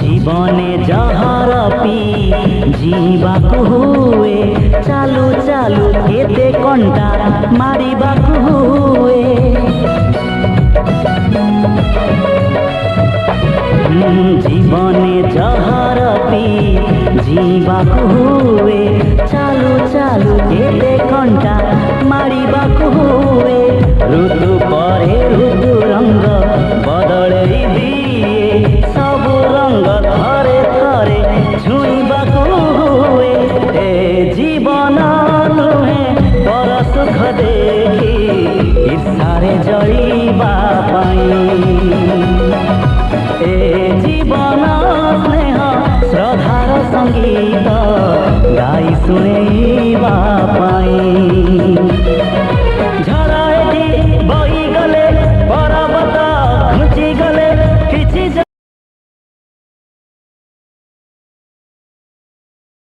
जीवने जहर पी जीवाकु हुए चालू चालू केते कंटा मारिबाकु हुए जीवने जहर पी जीवाकु हुए चालू चालू केते कंटा मारिबाकु हुए ऋतु परे ऋतु रंग बदले दिए